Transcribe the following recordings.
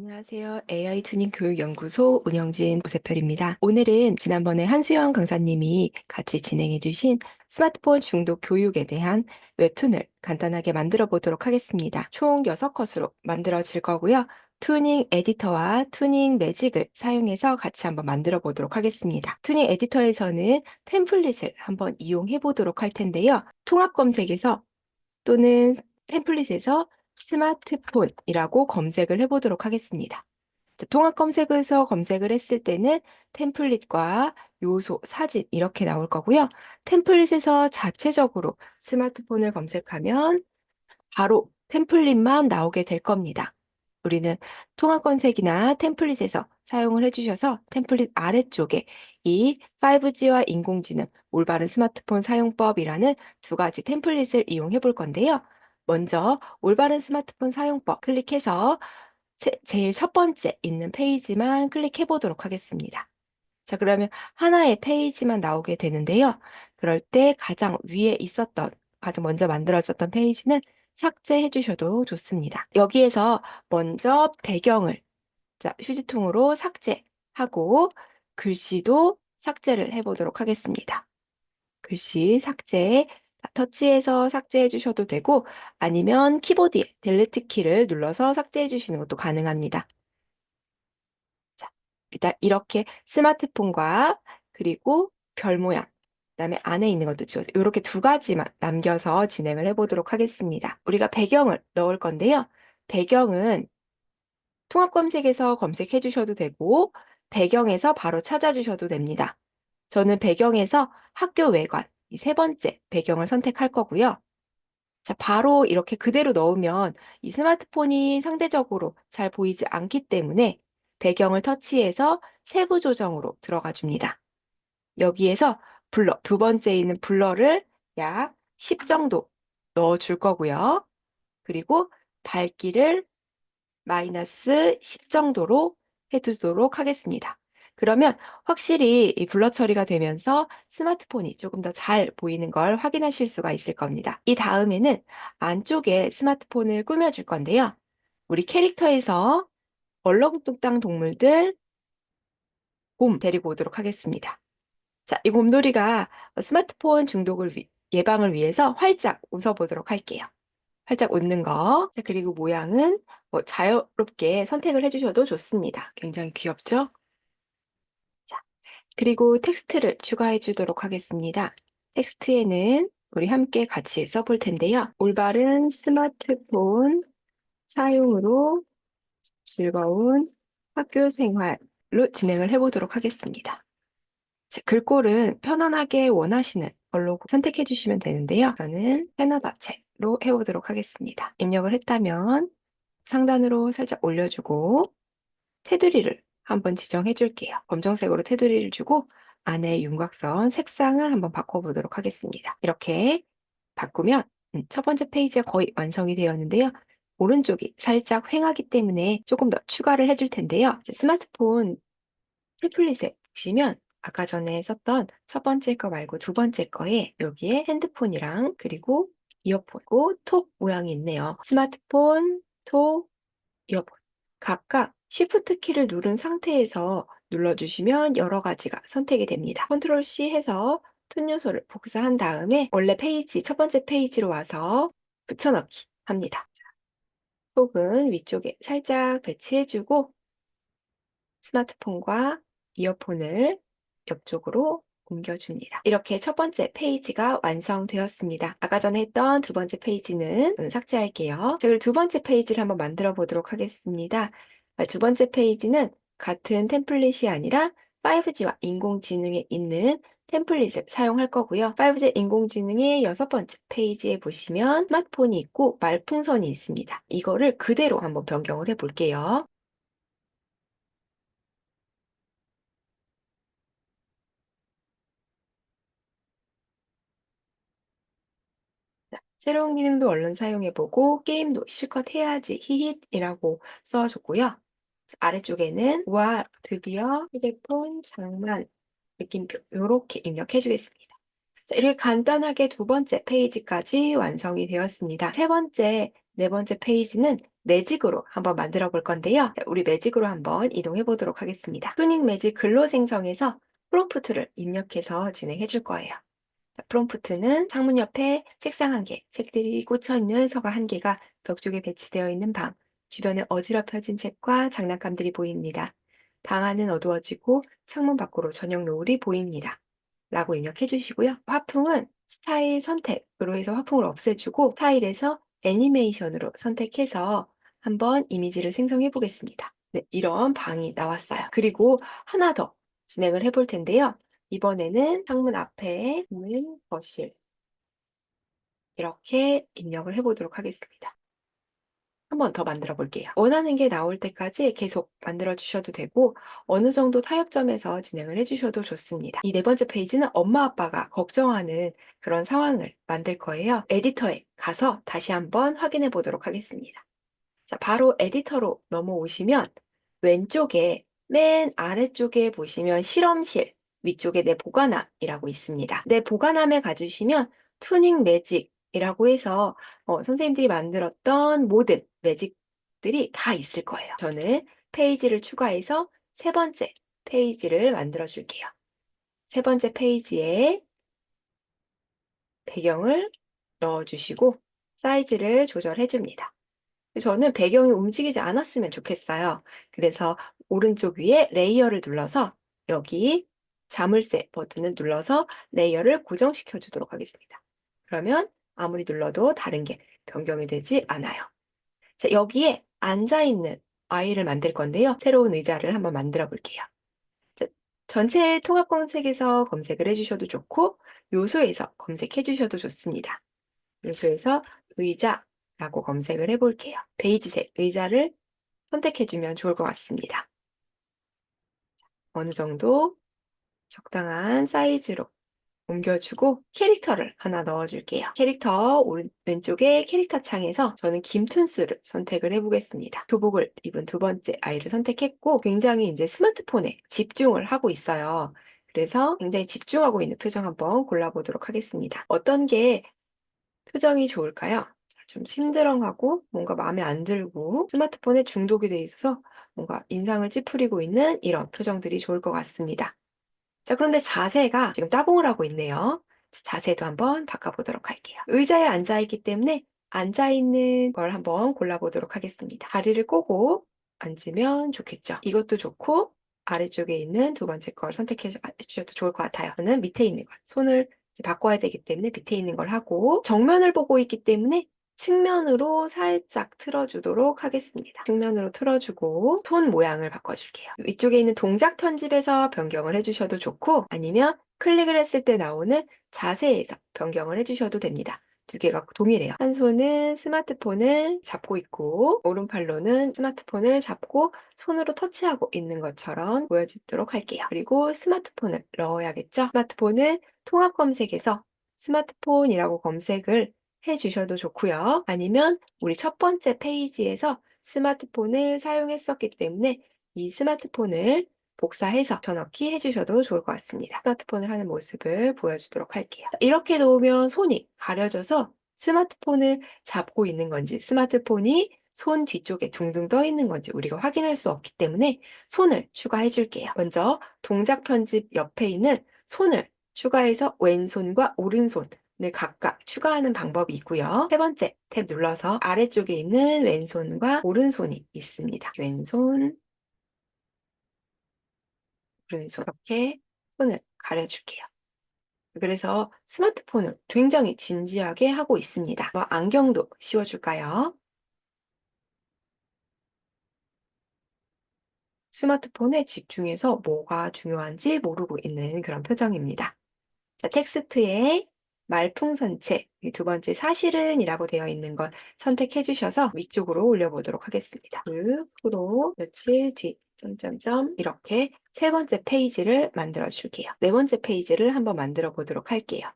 안녕하세요. AI 튜닝 교육연구소 운영진 오세펠입니다. 오늘은 지난번에 한수영 강사님이 같이 진행해주신 스마트폰 중독 교육에 대한 웹툰을 간단하게 만들어 보도록 하겠습니다. 총 6컷으로 만들어질 거고요. 튜닝 에디터와 튜닝 매직을 사용해서 같이 한번 만들어 보도록 하겠습니다. 튜닝 에디터에서는 템플릿을 한번 이용해 보도록 할 텐데요. 통합 검색에서 또는 템플릿에서 스마트폰이라고 검색을 해보도록 하겠습니다. 자, 통합 검색에서 검색을 했을 때는 템플릿과 요소, 사진 이렇게 나올 거고요. 템플릿에서 자체적으로 스마트폰을 검색하면 바로 템플릿만 나오게 될 겁니다. 우리는 통합 검색이나 템플릿에서 사용을 해주셔서 템플릿 아래쪽에 이 5G와 인공지능, 올바른 스마트폰 사용법이라는 두 가지 템플릿을 이용해 볼 건데요. 먼저 올바른 스마트폰 사용법 클릭해서 제일 첫 번째 있는 페이지만 클릭해 보도록 하겠습니다. 자, 그러면 하나의 페이지만 나오게 되는데요. 그럴 때 가장 위에 있었던, 가장 먼저 만들어졌던 페이지는 삭제해 주셔도 좋습니다. 여기에서 먼저 배경을 자, 휴지통으로 삭제하고 글씨도 삭제를 해보도록 하겠습니다. 글씨 삭제, 터치해서 삭제해 주셔도 되고 아니면 키보드에 델리트 키를 눌러서 삭제해 주시는 것도 가능합니다. 자, 일단 이렇게 스마트폰과 그리고 별 모양, 그다음에 안에 있는 것도 지워서 이렇게 두 가지만 남겨서 진행을 해보도록 하겠습니다. 우리가 배경을 넣을 건데요. 배경은 통합 검색에서 검색해 주셔도 되고 배경에서 바로 찾아주셔도 됩니다. 저는 배경에서 학교 외관, 이 세 번째 배경을 선택할 거고요. 자, 바로 이렇게 그대로 넣으면 이 스마트폰이 상대적으로 잘 보이지 않기 때문에 배경을 터치해서 세부 조정으로 들어가 줍니다. 여기에서 블러, 두 번째 있는 블러를 약 10 정도 넣어 줄 거고요. 그리고 밝기를 마이너스 10 정도로 해두도록 하겠습니다. 그러면 확실히 이 블러 처리가 되면서 스마트폰이 조금 더 잘 보이는 걸 확인하실 수가 있을 겁니다. 이 다음에는 안쪽에 스마트폰을 꾸며줄 건데요. 우리 캐릭터에서 얼렁뚱땅 동물들 곰 데리고 오도록 하겠습니다. 자, 이 곰돌이가 스마트폰 중독을 예방을 위해서 활짝 웃어보도록 할게요. 활짝 웃는 거. 자, 그리고 모양은 뭐 자유롭게 선택을 해주셔도 좋습니다. 굉장히 귀엽죠? 자, 그리고 텍스트를 추가해 주도록 하겠습니다. 텍스트에는 우리 함께 같이 써볼 텐데요. 올바른 스마트폰 사용으로 즐거운 학교 생활로 진행을 해보도록 하겠습니다. 자, 글꼴은 편안하게 원하시는 걸로 선택해 주시면 되는데요. 저는 캐나다체로 해보도록 하겠습니다. 입력을 했다면 상단으로 살짝 올려주고 테두리를 한번 지정해 줄게요. 검정색으로 테두리를 주고 안에 윤곽선 색상을 한번 바꿔보도록 하겠습니다. 이렇게 바꾸면 첫 번째 페이지가 거의 완성이 되었는데요. 오른쪽이 살짝 휑하기 때문에 조금 더 추가를 해줄 텐데요. 스마트폰 태블릿에 보시면 아까 전에 썼던 첫 번째 거 말고 두 번째 거에 여기에 핸드폰이랑 그리고 이어폰, 그리고 톡 모양이 있네요. 스마트폰, 톡, 이어폰. 각각 Shift 키를 누른 상태에서 눌러주시면 여러 가지가 선택이 됩니다. 컨트롤 C 해서 툰 요소를 복사한 다음에 원래 페이지, 첫 번째 페이지로 와서 붙여넣기 합니다. 톡은 위쪽에 살짝 배치해주고 스마트폰과 이어폰을 옆쪽으로 옮겨줍니다. 이렇게 첫 번째 페이지가 완성되었습니다. 아까 전에 했던 두 번째 페이지는 삭제할게요. 자, 그리고 두 번째 페이지를 한번 만들어 보도록 하겠습니다. 두 번째 페이지는 같은 템플릿이 아니라 5G와 인공지능에 있는 템플릿을 사용할 거고요. 5G 인공지능의 여섯 번째 페이지에 보시면 스마트폰이 있고 말풍선이 있습니다. 이거를 그대로 한번 변경을 해 볼게요. 새로운 기능도 얼른 사용해보고 게임도 실컷 해야지 히힛이라고 써줬고요. 아래쪽에는 와 드디어 휴대폰 장만 느낌표 이렇게 입력해주겠습니다. 자, 이렇게 간단하게 두 번째 페이지까지 완성이 되었습니다. 세 번째, 네 번째 페이지는 매직으로 한번 만들어 볼 건데요. 자, 우리 매직으로 한번 이동해 보도록 하겠습니다. 투닝 매직 글로 생성해서 프롬프트를 입력해서 진행해 줄 거예요. 자, 프롬프트는 창문 옆에 책상 한 개, 책들이 꽂혀 있는 서가 한 개가 벽 쪽에 배치되어 있는 방, 주변에 어지럽혀진 책과 장난감들이 보입니다. 방 안은 어두워지고 창문 밖으로 저녁 노을이 보입니다. 라고 입력해 주시고요. 화풍은 스타일 선택으로 해서 화풍을 없애주고 스타일에서 애니메이션으로 선택해서 한번 이미지를 생성해 보겠습니다. 네, 이런 방이 나왔어요. 그리고 하나 더 진행을 해볼 텐데요. 이번에는 창문 앞에 있는 거실 이렇게 입력을 해보도록 하겠습니다. 한 번 더 만들어 볼게요. 원하는 게 나올 때까지 계속 만들어 주셔도 되고 어느 정도 타협점에서 진행을 해주셔도 좋습니다. 이 네 번째 페이지는 엄마 아빠가 걱정하는 그런 상황을 만들 거예요. 에디터에 가서 다시 한번 확인해 보도록 하겠습니다. 자, 바로 에디터로 넘어오시면 왼쪽에 맨 아래쪽에 보시면 실험실, 위쪽에 내 보관함이라고 있습니다. 내 보관함에 가주시면 투닝 매직이라고 해서 선생님들이 만들었던 모든 매직들이 다 있을 거예요. 저는 페이지를 추가해서 세 번째 페이지를 만들어 줄게요. 세 번째 페이지에 배경을 넣어주시고 사이즈를 조절해 줍니다. 저는 배경이 움직이지 않았으면 좋겠어요. 그래서 오른쪽 위에 레이어를 눌러서 여기 자물쇠 버튼을 눌러서 레이어를 고정시켜 주도록 하겠습니다. 그러면 아무리 눌러도 다른 게 변경이 되지 않아요. 자, 여기에 앉아있는 아이를 만들 건데요. 새로운 의자를 한번 만들어 볼게요. 자, 전체 통합 검색에서 검색을 해주셔도 좋고 요소에서 검색해 주셔도 좋습니다. 요소에서 의자라고 검색을 해볼게요. 베이지색 의자를 선택해주면 좋을 것 같습니다. 어느 정도 적당한 사이즈로 옮겨주고 캐릭터를 하나 넣어줄게요. 캐릭터 왼쪽에 캐릭터 창에서 저는 김툰스를 선택을 해보겠습니다. 교복을 입은 두 번째 아이를 선택했고 굉장히 이제 스마트폰에 집중을 하고 있어요. 그래서 굉장히 집중하고 있는 표정 한번 골라보도록 하겠습니다. 어떤 게 표정이 좋을까요? 좀 심드렁하고 뭔가 마음에 안 들고 스마트폰에 중독이 돼 있어서 뭔가 인상을 찌푸리고 있는 이런 표정들이 좋을 것 같습니다. 자, 그런데 자세가 지금 따봉을 하고 있네요. 자세도 한번 바꿔보도록 할게요. 의자에 앉아있기 때문에 앉아있는 걸 한번 골라보도록 하겠습니다. 다리를 꼬고 앉으면 좋겠죠. 이것도 좋고 아래쪽에 있는 두 번째 걸 선택해 주셔도 좋을 것 같아요. 저는 밑에 있는 걸, 손을 이제 바꿔야 되기 때문에 밑에 있는 걸 하고 정면을 보고 있기 때문에 측면으로 살짝 틀어주도록 하겠습니다. 측면으로 틀어주고 손 모양을 바꿔줄게요. 위쪽에 있는 동작 편집에서 변경을 해주셔도 좋고 아니면 클릭을 했을 때 나오는 자세에서 변경을 해주셔도 됩니다. 두 개가 동일해요. 한 손은 스마트폰을 잡고 있고 오른팔로는 스마트폰을 잡고 손으로 터치하고 있는 것처럼 보여지도록 할게요. 그리고 스마트폰을 넣어야겠죠? 스마트폰은 통합 검색에서 스마트폰이라고 검색을 해주셔도 좋고요. 아니면 우리 첫 번째 페이지에서 스마트폰을 사용했었기 때문에 이 스마트폰을 복사해서 붙여넣기 해주셔도 좋을 것 같습니다. 스마트폰을 하는 모습을 보여주도록 할게요. 이렇게 놓으면 손이 가려져서 스마트폰을 잡고 있는 건지 스마트폰이 손 뒤쪽에 둥둥 떠 있는 건지 우리가 확인할 수 없기 때문에 손을 추가해 줄게요. 먼저 동작 편집 옆에 있는 손을 추가해서 왼손과 오른손을 각각 추가하는 방법이 있고요. 세 번째 탭 눌러서 아래쪽에 있는 왼손과 오른손이 있습니다. 왼손, 오른손 이렇게 손을 가려줄게요. 그래서 스마트폰을 굉장히 진지하게 하고 있습니다. 안경도 씌워줄까요? 스마트폰에 집중해서 뭐가 중요한지 모르고 있는 그런 표정입니다. 자, 텍스트에 말풍선체, 두 번째 사실은이라고 되어 있는 걸 선택해 주셔서 위쪽으로 올려보도록 하겠습니다. 프로, 며칠 뒤, 점점점 이렇게 세 번째 페이지를 만들어 줄게요. 네 번째 페이지를 한번 만들어 보도록 할게요.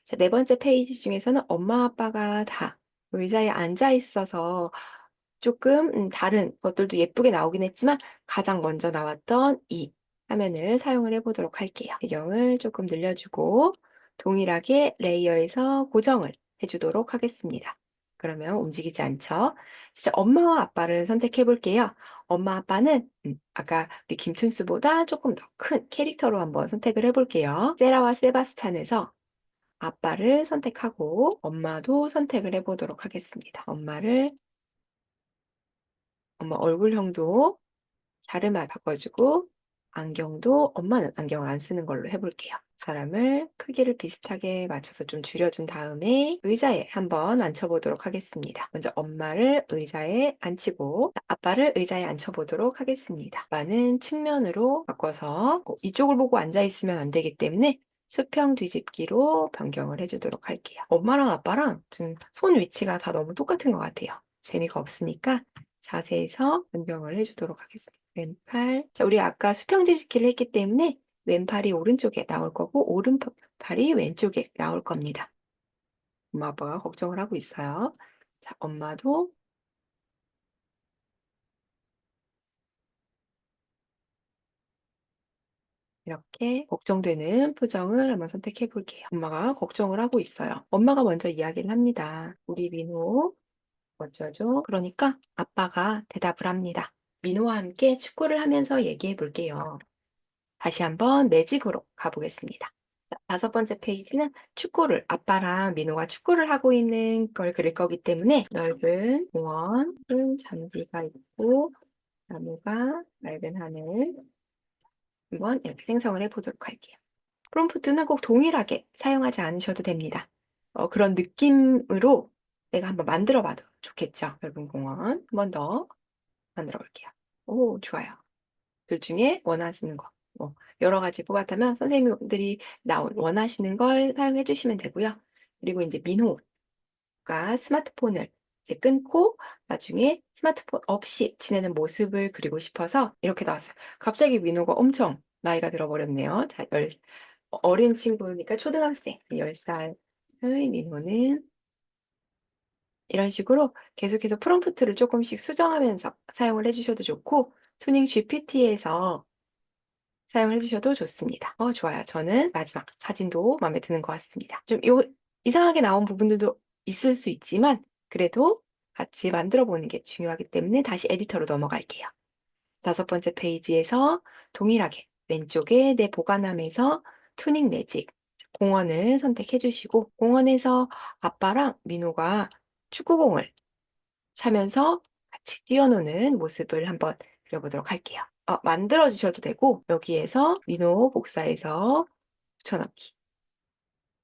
자, 네 번째 페이지 중에서는 엄마 아빠가 다 의자에 앉아 있어서 조금 다른 것들도 예쁘게 나오긴 했지만 가장 먼저 나왔던 이 화면을 사용을 해보도록 할게요. 배경을 조금 늘려주고 동일하게 레이어에서 고정을 해주도록 하겠습니다. 그러면 움직이지 않죠? 진짜 엄마와 아빠를 선택해 볼게요. 엄마, 아빠는 아까 우리 김춘수보다 조금 더 큰 캐릭터로 한번 선택을 해볼게요. 세라와 세바스찬에서 아빠를 선택하고 엄마도 선택을 해보도록 하겠습니다. 엄마 얼굴형도 갸름하게 바꿔주고 안경도 엄마는 안경을 안 쓰는 걸로 해볼게요. 사람을 크기를 비슷하게 맞춰서 좀 줄여준 다음에 의자에 한번 앉혀보도록 하겠습니다. 먼저 엄마를 의자에 앉히고 아빠를 의자에 앉혀보도록 하겠습니다. 아빠는 측면으로 바꿔서 이쪽을 보고 앉아있으면 안 되기 때문에 수평 뒤집기로 변경을 해주도록 할게요. 엄마랑 아빠랑 지금 손 위치가 다 너무 똑같은 것 같아요. 재미가 없으니까 자세에서 변경을 해주도록 하겠습니다. 왼팔. 자, 우리 아까 수평 뒤집기를 했기 때문에 왼팔이 오른쪽에 나올 거고 오른팔이 왼쪽에 나올 겁니다. 엄마 아빠가 걱정을 하고 있어요. 자, 엄마도 이렇게 걱정되는 표정을 한번 선택해 볼게요. 엄마가 걱정을 하고 있어요. 엄마가 먼저 이야기를 합니다. 우리 민호 어쩌죠? 그러니까 아빠가 대답을 합니다. 민호와 함께 축구를 하면서 얘기해 볼게요. 다시 한번 매직으로 가보겠습니다. 자, 5번째 페이지는 아빠랑 민호가 축구를 하고 있는 걸 그릴 거기 때문에 넓은 공원, 큰 잔디가 있고, 나무가, 맑은 하늘, 한번 이렇게 생성을 해보도록 할게요. 프롬프트는 꼭 동일하게 사용하지 않으셔도 됩니다. 그런 느낌으로 내가 한번 만들어 봐도 좋겠죠. 넓은 공원, 한 번 더 만들어 볼게요. 오, 좋아요. 둘 중에 원하시는 거. 여러 가지 뽑았다면 선생님들이 원하시는 걸 사용해 주시면 되고요. 그리고 이제 민호가 스마트폰을 이제 끊고 나중에 스마트폰 없이 지내는 모습을 그리고 싶어서 이렇게 나왔어요. 갑자기 민호가 엄청 나이가 들어버렸네요. 자, 어린 친구니까 초등학생, 10살의 민호는 이런 식으로 계속해서 프롬프트를 조금씩 수정하면서 사용을 해주셔도 좋고, 투닝 GPT에서 사용을 해주셔도 좋습니다. 좋아요. 저는 마지막 사진도 마음에 드는 것 같습니다. 좀 이상하게 나온 부분들도 있을 수 있지만 그래도 같이 만들어 보는 게 중요하기 때문에 다시 에디터로 넘어갈게요. 5번째 페이지에서 동일하게 왼쪽에 내 보관함에서 투닝 매직 공원을 선택해 주시고 공원에서 아빠랑 민호가 축구공을 차면서 같이 뛰어노는 모습을 한번 그려보도록 할게요. 만들어 주셔도 되고 여기에서 민호 복사해서 붙여넣기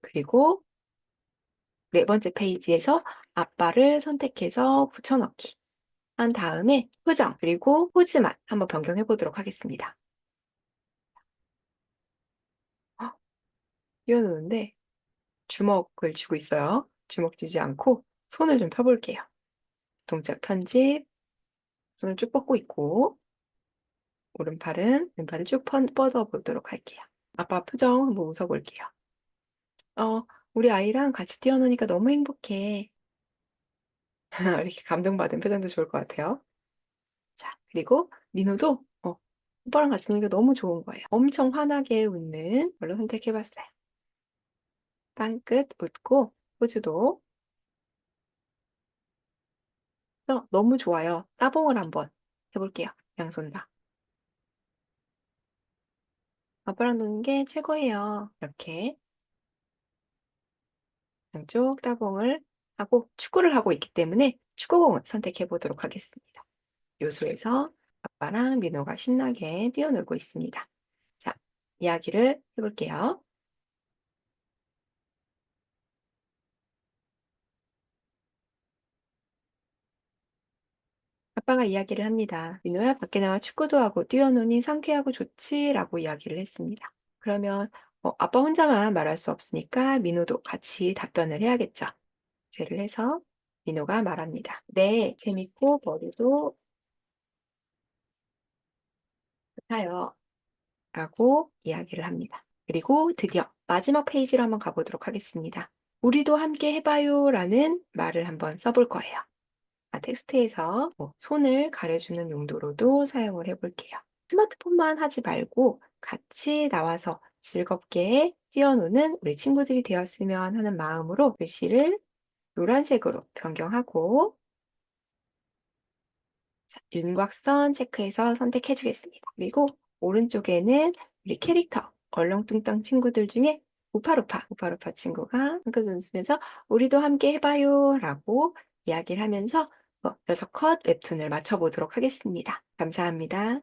그리고 4번째 페이지에서 아빠를 선택해서 붙여넣기 한 다음에 표정 그리고 포즈만 한번 변경해 보도록 하겠습니다. 뛰어노는데 주먹을 쥐고 있어요. 주먹 쥐지 않고 손을 좀 펴볼게요. 동작 편집 손을 쭉 뻗고 있고 왼팔을 쭉 뻗어 보도록 할게요. 아빠 표정 한번 웃어볼게요. 우리 아이랑 같이 뛰어노니까 너무 행복해. 이렇게 감동받은 표정도 좋을 것 같아요. 자, 그리고 민호도 오빠랑 같이 노니까 너무 좋은 거예요. 엄청 환하게 웃는 걸로 선택해봤어요. 빵끝 웃고 포즈도 너무 좋아요. 따봉을 한번 해볼게요. 양손 다. 아빠랑 노는 게 최고예요. 이렇게 양쪽 따봉을 하고 축구를 하고 있기 때문에 축구공을 선택해 보도록 하겠습니다. 요소에서 아빠랑 민호가 신나게 뛰어놀고 있습니다. 자, 이야기를 해볼게요. 아빠가 이야기를 합니다. 민호야, 밖에 나와 축구도 하고 뛰어노니 상쾌하고 좋지? 라고 이야기를 했습니다. 그러면 아빠 혼자만 말할 수 없으니까 민호도 같이 답변을 해야겠죠. 제를 해서 민호가 말합니다. 네, 재밌고 머리도 좋아요. 라고 이야기를 합니다. 그리고 드디어 마지막 페이지로 한번 가보도록 하겠습니다. 우리도 함께 해봐요 라는 말을 한번 써볼 거예요. 텍스트에서 손을 가려주는 용도로도 사용을 해볼게요. 스마트폰만 하지 말고 같이 나와서 즐겁게 뛰어노는 우리 친구들이 되었으면 하는 마음으로 글씨를 노란색으로 변경하고 자, 윤곽선 체크해서 선택해 주겠습니다. 그리고 오른쪽에는 우리 캐릭터 얼렁뚱땅 친구들 중에 우파루파 친구가 한글 웃으면서 우리도 함께 해봐요 라고 이야기를 하면서 6컷 웹툰을 맞춰보도록 하겠습니다. 감사합니다.